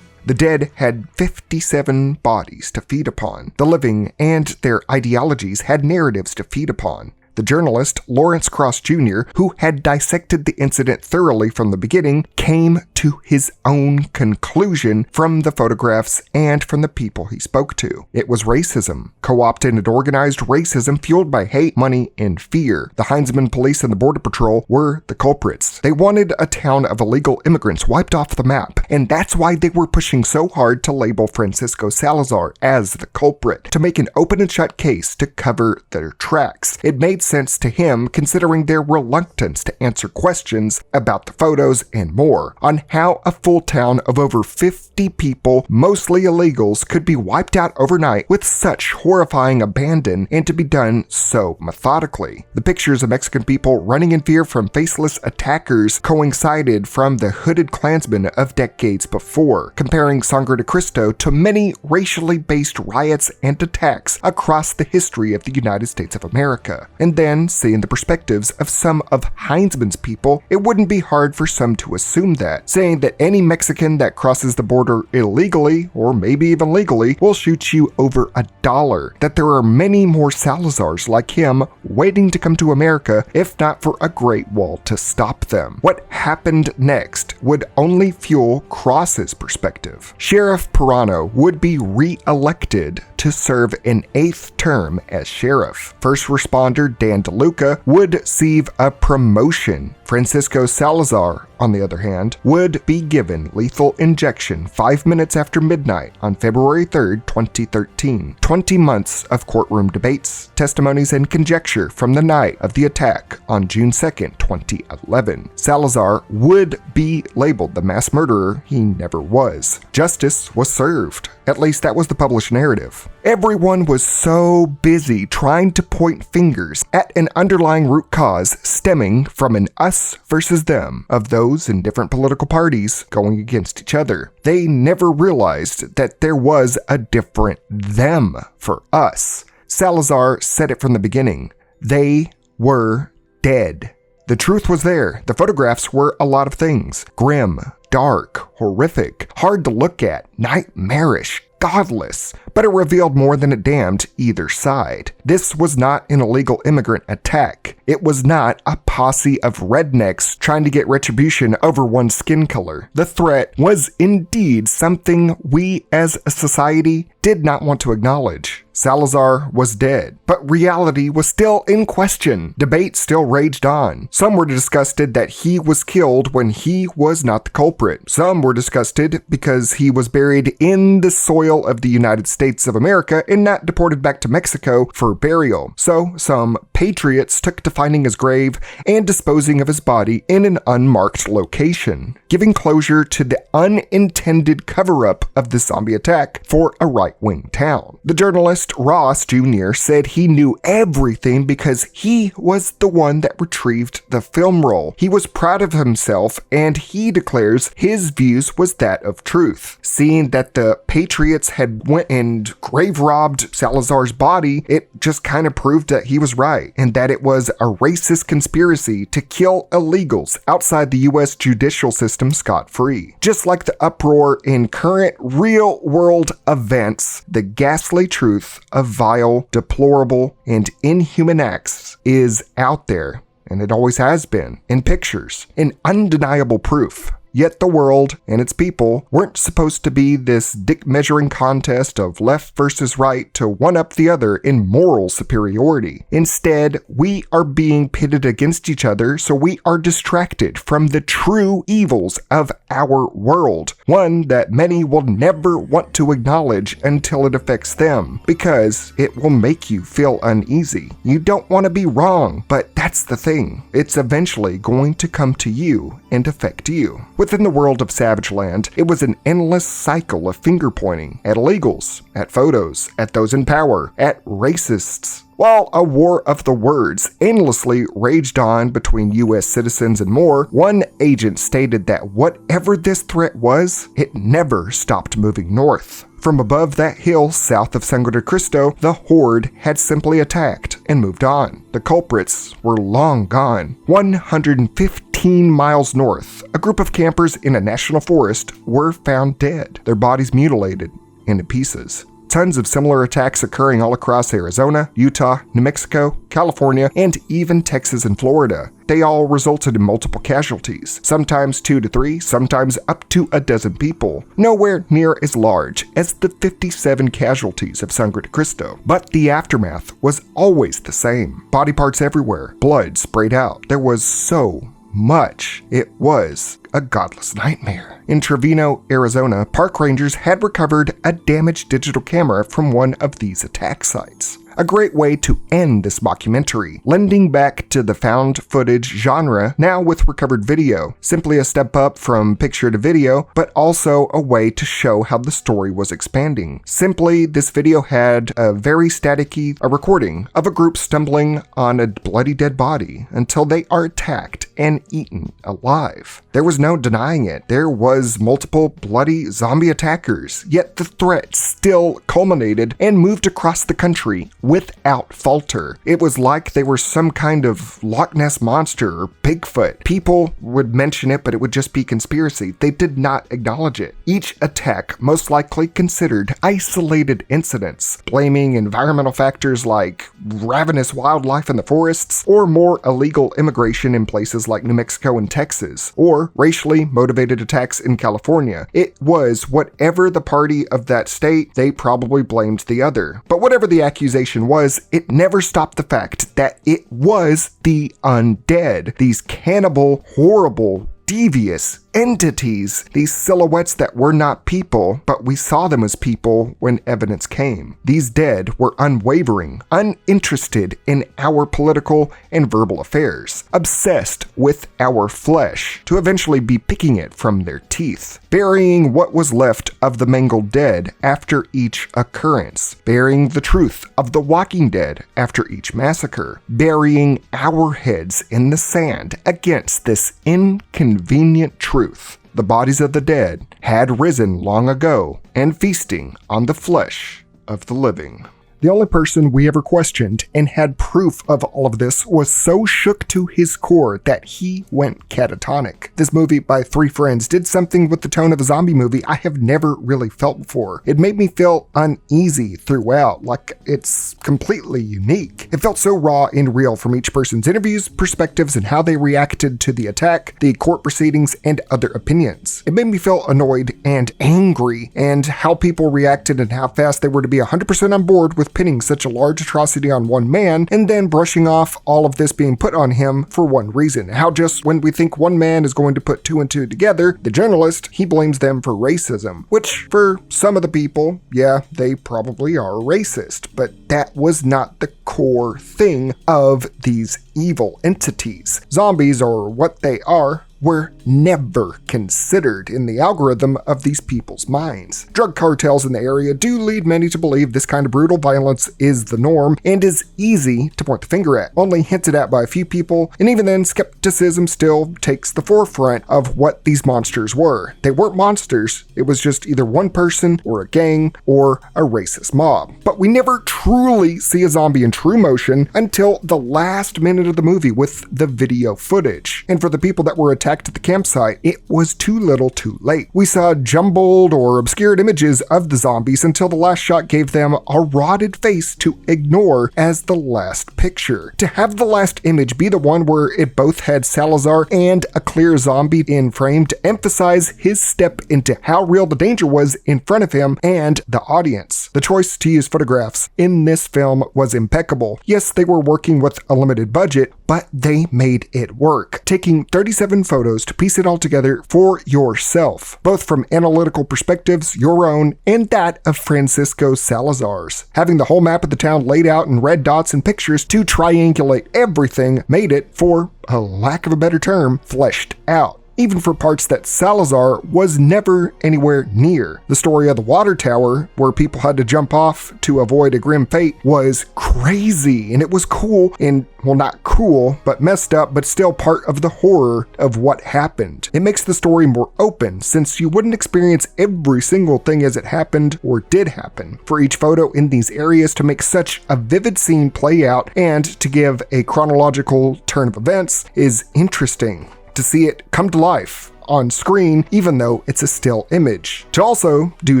The dead had 57 bodies to feed upon. The living and their ideologies had narratives to feed upon. The journalist, Lawrence Cross Jr., who had dissected the incident thoroughly from the beginning, came to his own conclusion from the photographs and from the people he spoke to. It was racism, co-opted and organized racism fueled by hate, money, and fear. The Heinzman police and the Border Patrol were the culprits. They wanted a town of illegal immigrants wiped off the map, and that's why they were pushing so hard to label Francisco Salazar as the culprit, to make an open and shut case to cover their tracks. It made sense to him considering their reluctance to answer questions about the photos and more, on how a full town of over 50 people, mostly illegals, could be wiped out overnight with such horrifying abandon and to be done so methodically. The pictures of Mexican people running in fear from faceless attackers coincided from the hooded Klansmen of decades before, comparing Sangre de Cristo to many racially based riots and attacks across the history of the United States of America. And then, seeing the perspectives of some of Heinzman's people, it wouldn't be hard for some to assume that, saying that any Mexican that crosses the border illegally, or maybe even legally, will shoot you over $1, that there are many more Salazars like him waiting to come to America if not for a Great Wall to stop them. What happened next would only fuel Cross's perspective. Sheriff Pirano would be re-elected to serve an 8th term as sheriff. First responder Dan DeLuca would receive a promotion. Francisco Salazar, on the other hand, would be given lethal injection 5 minutes after midnight on February 3, 2013. 20 months of courtroom debates, testimonies, and conjecture from the night of the attack on June 2, 2011. Salazar would be labeled the mass murderer he never was. Justice was served. At least that was the published narrative. Everyone was so busy trying to point fingers at an underlying root cause stemming from an us versus them of those in different political parties going against each other. They never realized that there was a different them for us. Salazar said it from the beginning. They were dead. The truth was there. The photographs were a lot of things. Grim, dark, horrific, hard to look at, nightmarish, godless, but it revealed more than it damned either side. This was not an illegal immigrant attack. It was not a posse of rednecks trying to get retribution over one skin color. The threat was indeed something we as a society did not want to acknowledge. Salazar was dead, but reality was still in question. Debate still raged on. Some were disgusted that he was killed when he was not the culprit. Some were disgusted because he was buried in the soil of the United States of America and not deported back to Mexico for burial. So some patriots took to finding his grave and disposing of his body in an unmarked location, giving closure to the unintended cover-up of the zombie attack for a right-wing town. The journalist Ross Jr. said he knew everything because he was the one that retrieved the film roll. He was proud of himself, and he declares his views was that of truth. Seeing that the patriots had went and grave robbed Salazar's body, it just kind of proved that he was right, and that it was a racist conspiracy to kill illegals outside the U.S. judicial system scot-free. Just like the uproar in current real-world events, the ghastly truth of vile, deplorable, and inhuman acts is out there, and it always has been, in pictures, in undeniable proof. Yet the world and its people weren't supposed to be this dick-measuring contest of left versus right to one-up the other in moral superiority. Instead, we are being pitted against each other, so we are distracted from the true evils of our world, one that many will never want to acknowledge until it affects them, because it will make you feel uneasy. You don't want to be wrong, but that's the thing. It's eventually going to come to you and affect you. With Within the world of SAVAGELAND, it was an endless cycle of finger-pointing at illegals, at photos, at those in power, at racists. While a war of the words endlessly raged on between U.S. citizens and more, one agent stated that whatever this threat was, it never stopped moving north. From above that hill south of Sangre de Cristo, the horde had simply attacked and moved on. The culprits were long gone. 115 miles north, a group of campers in a national forest were found dead, their bodies mutilated into pieces. Tons of similar attacks occurring all across Arizona, Utah, New Mexico, California, and even Texas and Florida. They all resulted in multiple casualties, sometimes 2 to 3, sometimes up to a dozen people. Nowhere near as large as the 57 casualties of Sangre de Cristo. But the aftermath was always the same. Body parts everywhere, blood sprayed out. There was so much. It was a godless nightmare. In Trevino, Arizona, park rangers had recovered a damaged digital camera from one of these attack sites. A great way to end this mockumentary, lending back to the found footage genre, now with recovered video. Simply a step up from picture to video, but also a way to show how the story was expanding. Simply, this video had a very staticky recording of a group stumbling on a bloody dead body until they are attacked and eaten alive. There was no denying it. There was multiple bloody zombie attackers, yet the threat still culminated and moved across the country without falter. It was like they were some kind of Loch Ness monster or Bigfoot. People would mention it, but it would just be conspiracy. They did not acknowledge it. Each attack most likely considered isolated incidents, blaming environmental factors like ravenous wildlife in the forests, or more illegal immigration in places like New Mexico and Texas, or racially motivated attacks in California. It was whatever the party of that state, they probably blamed the other. But whatever the accusation was, it never stopped the fact that it was the undead. These cannibal, horrible, devious entities, these silhouettes that were not people, but we saw them as people when evidence came. These dead were unwavering, uninterested in our political and verbal affairs, obsessed with our flesh, to eventually be picking it from their teeth, burying what was left of the mangled dead after each occurrence, burying the truth of the walking dead after each massacre, burying our heads in the sand against this inconvenient truth. The bodies of the dead had risen long ago and feasting on the flesh of the living. The only person we ever questioned and had proof of all of this was so shook to his core that he went catatonic. This movie by three friends did something with the tone of a zombie movie I have never really felt before. It made me feel uneasy throughout, like it's completely unique. It felt so raw and real from each person's interviews, perspectives, and how they reacted to the attack, the court proceedings, and other opinions. It made me feel annoyed and angry, and how people reacted and how fast they were to be 100% on board with pinning such a large atrocity on one man and then brushing off all of this being put on him for one reason. How just when we think one man is going to put two and two together, the journalist, he blames them for racism, which for some of the people, yeah, they probably are racist, but that was not the core thing of these evil entities. Zombies, or what they are, were never considered in the algorithm of these people's minds. Drug cartels in the area do lead many to believe this kind of brutal violence is the norm and is easy to point the finger at, only hinted at by a few people, and even then skepticism still takes the forefront of what these monsters were. They weren't monsters, it was just either one person or a gang or a racist mob. But we never truly see a zombie in true motion until the last minute of the movie with the video footage. And for the people that were attacked at the campsite, it was too little too late. We saw jumbled or obscured images of the zombies until the last shot gave them a rotted face to ignore as the last picture. To have the last image be the one where it both had Salazar and a clear zombie in frame to emphasize his step into how real the danger was in front of him and the audience. The choice to use photographs in this film was impeccable. Yes, they were working with a limited budget, but they made it work, taking 37 photos to piece it all together for yourself, both from analytical perspectives, your own, and that of Francisco Salazar's. Having the whole map of the town laid out in red dots and pictures to triangulate everything made it, for a lack of a better term, fleshed out. even for parts that Salazar was never anywhere near. The story of the water tower, where people had to jump off to avoid a grim fate, was crazy, and it was cool, and well, not cool, but messed up, but still part of the horror of what happened. It makes the story more open, since you wouldn't experience every single thing as it happened or did happen. For each photo in these areas to make such a vivid scene play out and to give a chronological turn of events is interesting. To see it come to life on screen, even though it's a still image. To also do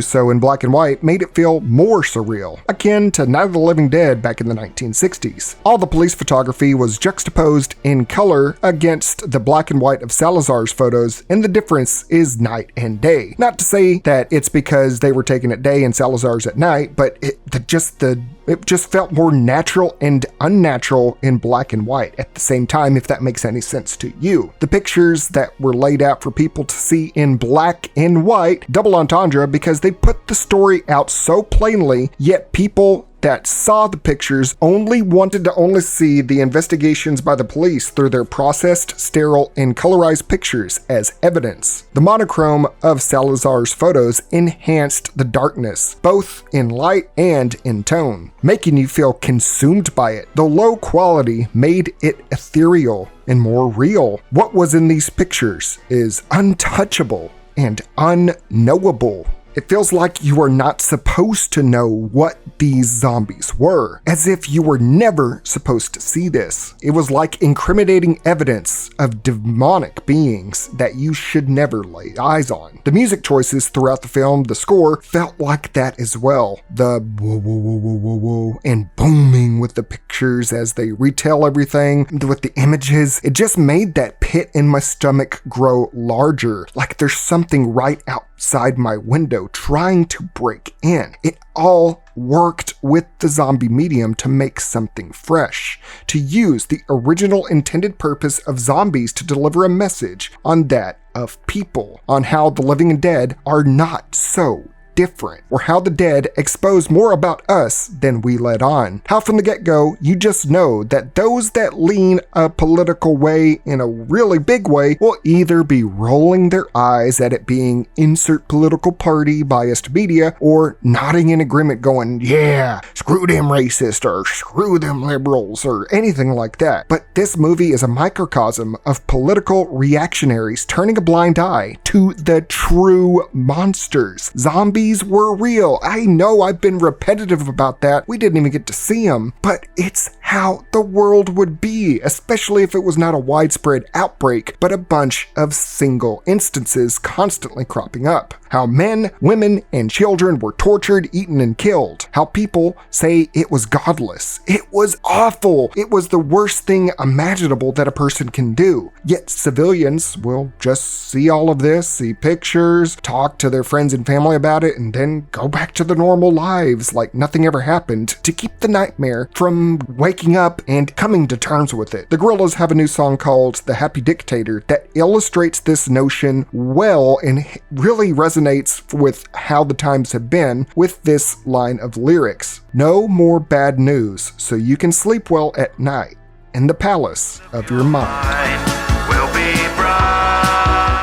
so in black and white made it feel more surreal, akin to Night of the Living Dead back in the 1960s. All the police photography was juxtaposed in color against the black and white of Salazar's photos, and the difference is night and day. Not to say that it's because they were taken at day and Salazar's at night, but it just felt more natural and unnatural in black and white at the same time, if that makes any sense to you. The pictures that were laid out for people to see in black and white, double entendre, because they put the story out so plainly, yet people that saw the pictures only wanted to see the investigations by the police through their processed, sterile, and colorized pictures as evidence. The monochrome of Salazar's photos enhanced the darkness, both in light and in tone, making you feel consumed by it. The low quality made it ethereal and more real. What was in these pictures is untouchable and unknowable. It feels like you are not supposed to know what these zombies were, as if you were never supposed to see this. It was like incriminating evidence of demonic beings that you should never lay eyes on. The music choices throughout the film, the score, felt like that as well. The whoa, whoa, whoa, whoa, whoa, whoa, and booming with the pictures as they retell everything, with the images, it just made that pit in my stomach grow larger, like there's something right outside my window trying to break in. It all worked with the zombie medium to make something fresh, to use the original intended purpose of zombies to deliver a message on that of people, on how the living and dead are not so different, or how the dead expose more about us than we let on. How from the get-go, you just know that those that lean a political way in a really big way will either be rolling their eyes at it being insert political party biased media, or nodding in agreement going, yeah, screw them racist, or screw them liberals, or anything like that. But this movie is a microcosm of political reactionaries turning a blind eye to the true monsters. Zombies were real. I know I've been repetitive about that. We didn't even get to see them, but it's how the world would be, especially if it was not a widespread outbreak, but a bunch of single instances constantly cropping up. How men, women, and children were tortured, eaten, and killed. How people say it was godless. It was awful. It was the worst thing imaginable that a person can do. Yet civilians will just see all of this, see pictures, talk to their friends and family about it, and then go back to their normal lives like nothing ever happened, to keep the nightmare from waking up and coming to terms with it. The Gorillaz have a new song called The Happy Dictator that illustrates this notion well and really resonates with how the times have been with this line of lyrics. No more bad news, so you can sleep well at night in the palace of your mind.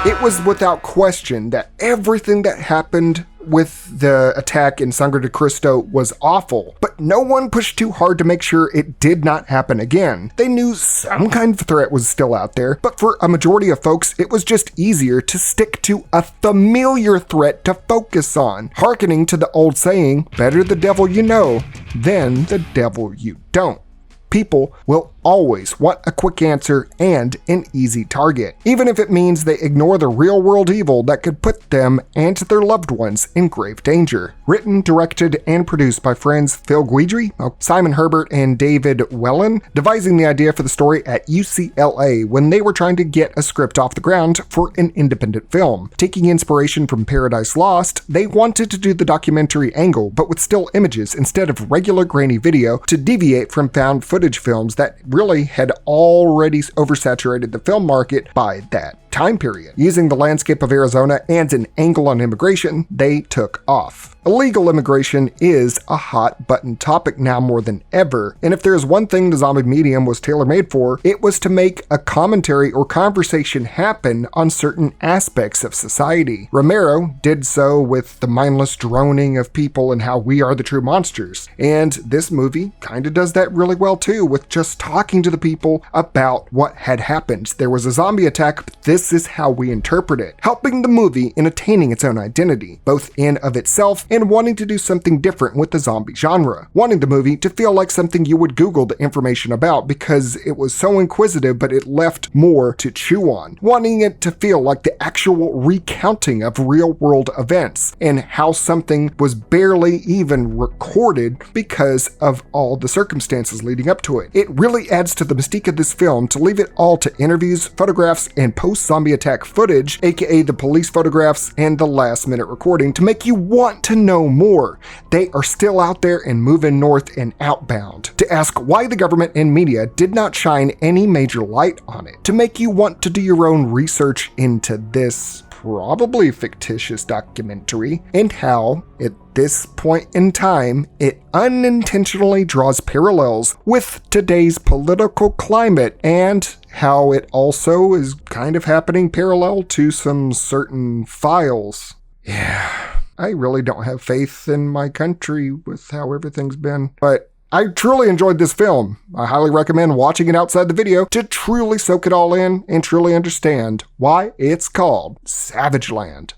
It was without question that everything that happened with the attack in Sangre de Cristo was awful, but no one pushed too hard to make sure it did not happen again. They knew some kind of threat was still out there, but for a majority of folks, it was just easier to stick to a familiar threat to focus on, hearkening to the old saying, better the devil you know than the devil you don't. People will always want a quick answer and an easy target, even if it means they ignore the real-world evil that could put them and their loved ones in grave danger. Written, directed, and produced by friends Phil Guidry, Simon Herbert, and David Whelan, devising the idea for the story at UCLA when they were trying to get a script off the ground for an independent film. Taking inspiration from Paradise Lost, they wanted to do the documentary angle, but with still images instead of regular grainy video to deviate from found footage films that really had already oversaturated the film market by that time period. Using the landscape of Arizona and an angle on immigration, they took off. Illegal immigration is a hot button topic now more than ever, and if there's one thing the zombie medium was tailor-made for, it was to make a commentary or conversation happen on certain aspects of society. Romero did so with the mindless droning of people and how we are the true monsters, and this movie kinda does that really well too, with just talking to the people about what had happened. There was a zombie attack, but this is how we interpret it, helping the movie in attaining its own identity, both in of itself and wanting to do something different with the zombie genre, wanting the movie to feel like something you would Google the information about because it was so inquisitive but it left more to chew on, wanting it to feel like the actual recounting of real-world events and how something was barely even recorded because of all the circumstances leading up to it. It really adds to the mystique of this film to leave it all to interviews, photographs, and post-zombie attack footage, aka the police photographs and the last-minute recording, to make you want to know more. They are still out there and moving north and outbound. To ask why the government and media did not shine any major light on it. To make you want to do your own research into this probably fictitious documentary and how, at this point in time, it unintentionally draws parallels with today's political climate and how it also is kind of happening parallel to some certain files. Yeah, I really don't have faith in my country with how everything's been, but I truly enjoyed this film. I highly recommend watching it outside the video to truly soak it all in and truly understand why it's called SAVAGELAND.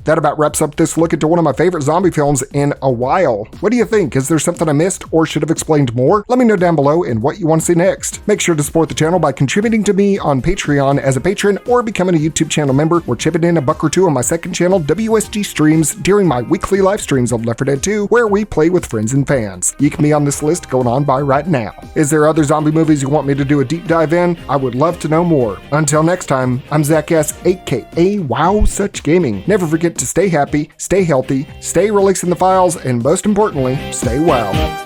That about wraps up this look into one of my favorite zombie films in a while. What do you think? Is there something I missed or should have explained more? Let me know down below and what you want to see next. Make sure to support the channel by contributing to me on Patreon as a patron or becoming a YouTube channel member or chipping in $1 or $2 on my second channel, WSG Streams, during my weekly live streams of Left 4 Dead 2, where we play with friends and fans. You can be on this list going on by right now. Is there other zombie movies you want me to do a deep dive in? I would love to know more. Until next time, I'm Zach S, aka Wow Such Gaming. Never forget to stay happy, stay healthy, stay releasing the files, and most importantly, stay wow.